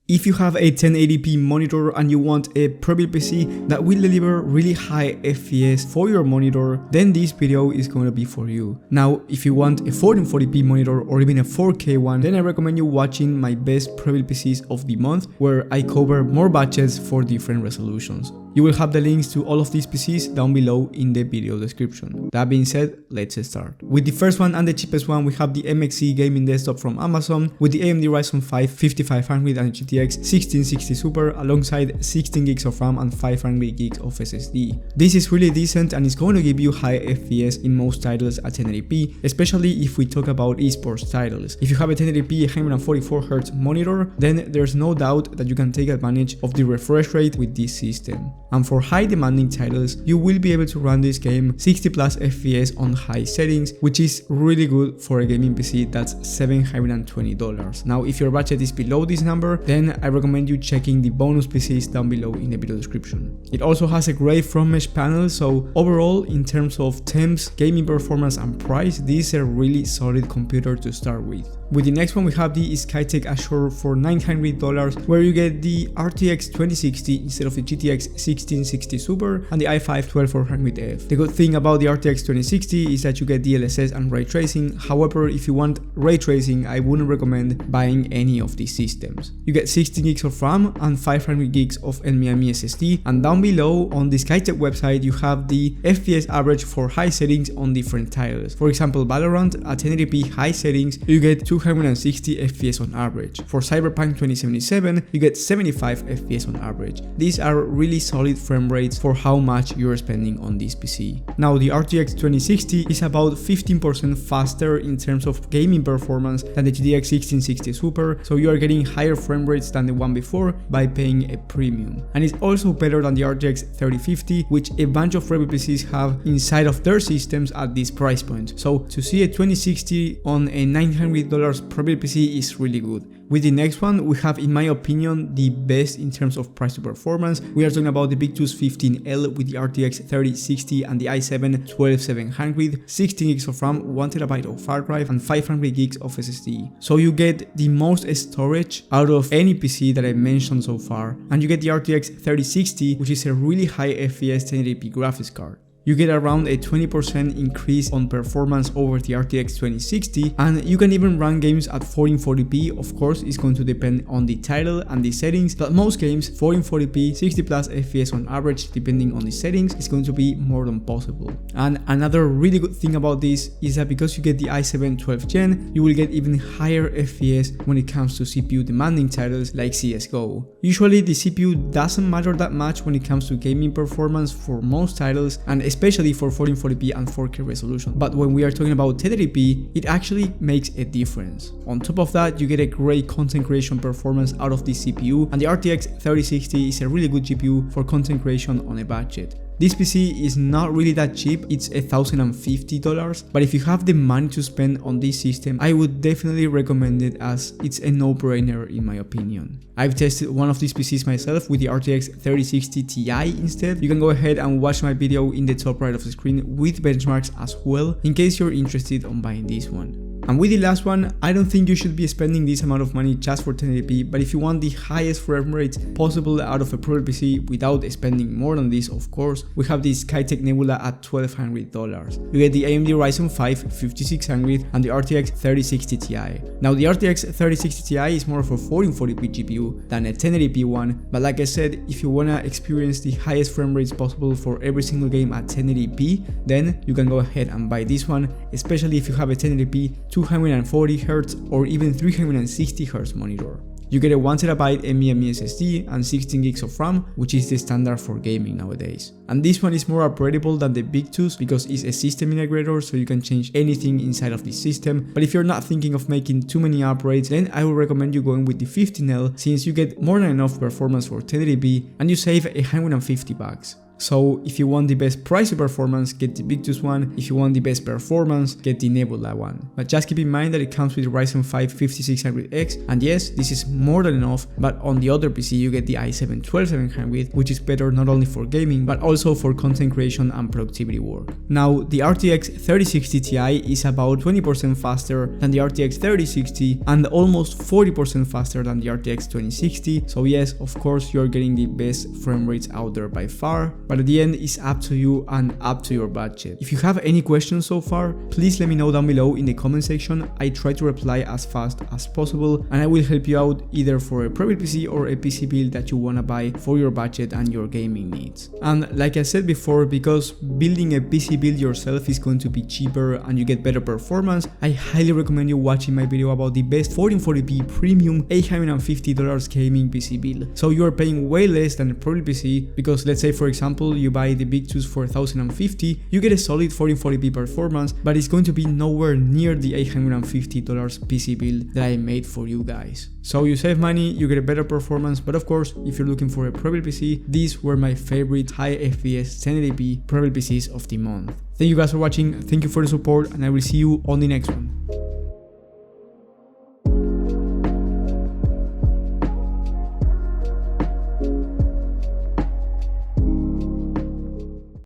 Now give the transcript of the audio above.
If you have a 1080p monitor and you want a Prebuilt PC that will deliver really high FPS for your monitor, then this video is going to be for you. Now, if you want a 1440p monitor or even a 4K one, then I recommend you watching my best Prebuilt PCs of the month, where I cover more budgets for different resolutions. You will have the links to all of these PCs down below in the video description. That being said, let's start. With the first one and the cheapest one, we have the Mxc Gaming Desktop from Amazon with the AMD Ryzen 5 5500 and GTX 1660 Super alongside 16 gigs of RAM and 500 gigs of SSD. This is really decent and it's going to give you high FPS in most titles at 1080p, especially if we talk about esports titles. If you have a 1080p 144Hz monitor, then there's no doubt that you can take advantage of the refresh rate with this system. And for high demanding titles, you will be able to run this game 60 plus FPS on high settings, which is really good for a gaming PC that's $720. Now, if your budget is below this number, then I recommend you checking the bonus PCs down below in the video description. It also has a great front mesh panel, so overall, in terms of temps, gaming performance and price, this is a really solid computer to start with. With the next one, we have the Skytech Azure for $900, where you get the RTX 2060 instead of the GTX 1660 Super and the i5 12400F. The good thing about the RTX 2060 is that you get DLSS and ray tracing. However, if you want ray tracing, I wouldn't recommend buying any of these systems. You get 16 gigs of RAM and 500 gigs of NVMe SSD, and down below on the Skytech website you have the FPS average for high settings on different titles. For example, Valorant at 1080p high settings you get 260 FPS on average. For Cyberpunk 2077 you get 75 FPS on average. These are really solid frame rates for how much you're spending on this PC. Now, the RTX 2060 is about 15% faster in terms of gaming performance than the GTX 1660 Super, so you are getting higher frame rates than the one before by paying a premium. And it's also better than the RTX 3050, which a bunch of Prebuilt PCs have inside of their systems at this price point. So to see a 2060 on a $900 Prebuilt PC is really good. With the next one, we have, in my opinion, the best in terms of price to performance. We are talking about the BigTooth 15L with the RTX 3060 and the i7 12700, 16 gigs of RAM, 1TB of hard drive and 500 gigs of SSD. So you get the most storage out of any PC that I mentioned so far, and you get the RTX 3060, which is a really high FPS 1080p graphics card. You get around a 20% increase on performance over the RTX 2060, and you can even run games at 1440p. Of course, it's going to depend on the title and the settings, but most games 1440p 60 plus FPS on average, depending on the settings, is going to be more than possible. And another really good thing about this is that because you get the i7 12th gen, you will get even higher FPS when it comes to CPU demanding titles like CSGO. Usually the CPU doesn't matter that much when it comes to gaming performance for most titles, and especially for 1440p and 4K resolution. But when we are talking about 1080p, it actually makes a difference. On top of that, you get a great content creation performance out of the CPU, and the RTX 3060 is a really good GPU for content creation on a budget. This PC is not really that cheap, it's $1,050, but if you have the money to spend on this system, I would definitely recommend it, as it's a no-brainer in my opinion. I've tested one of these PCs myself with the RTX 3060 Ti instead. You can go ahead and watch my video in the top right of the screen with benchmarks as well, in case you're interested on buying this one. And with the last one, I don't think you should be spending this amount of money just for 1080p, but if you want the highest frame rates possible out of a Prebuilt PC without spending more than this, of course, we have the Skytech Nebula at $1,200. You get the AMD Ryzen 5 5600 and the RTX 3060 Ti. Now, the RTX 3060 Ti is more of a 1440p GPU than a 1080p one, but like I said, if you wanna experience the highest frame rates possible for every single game at 1080p, then you can go ahead and buy this one, especially if you have a 1080p 240Hz or even 360Hz monitor. You get a 1TB NVMe SSD and 16 gigs of RAM, which is the standard for gaming nowadays. And this one is more upgradable than the BigTooth because it's a system integrator, so you can change anything inside of the system. But if you're not thinking of making too many upgrades, then I would recommend you going with the 15L, since you get more than enough performance for 1080p and you save $150. So if you want the best price to performance, get the Victus one. If you want the best performance, get the Nebula one. But just keep in mind that it comes with Ryzen 5 5600X, and yes, this is more than enough, but on the other PC you get the i7 12700, which is better not only for gaming, but also for content creation and productivity work. Now, the RTX 3060 Ti is about 20% faster than the RTX 3060 and almost 40% faster than the RTX 2060, so yes, of course you're getting the best frame rates out there by far, but at the end it's up to you and up to your budget. If you have any questions so far, please let me know down below in the comment section. I try to reply as fast as possible, and I will help you out either for a Prebuilt PC or a PC build that you wanna buy for your budget and your gaming needs. And like I said before, because building a PC build yourself is going to be cheaper and you get better performance, I highly recommend you watching my video about the best 1440p premium $850 gaming PC build. So you are paying way less than a Prebuilt PC, because let's say for example you buy the Victus for $1050, you get a solid 1440p performance, but it's going to be nowhere near the $850 PC build that I made for you guys. So you save money, you get a better performance, but of course if you're looking for a Prebuilt PC, these were my favorite high FPS 1080p Prebuilt PCs of the month. Thank you guys for watching, thank you for the support, and I will see you on the next one.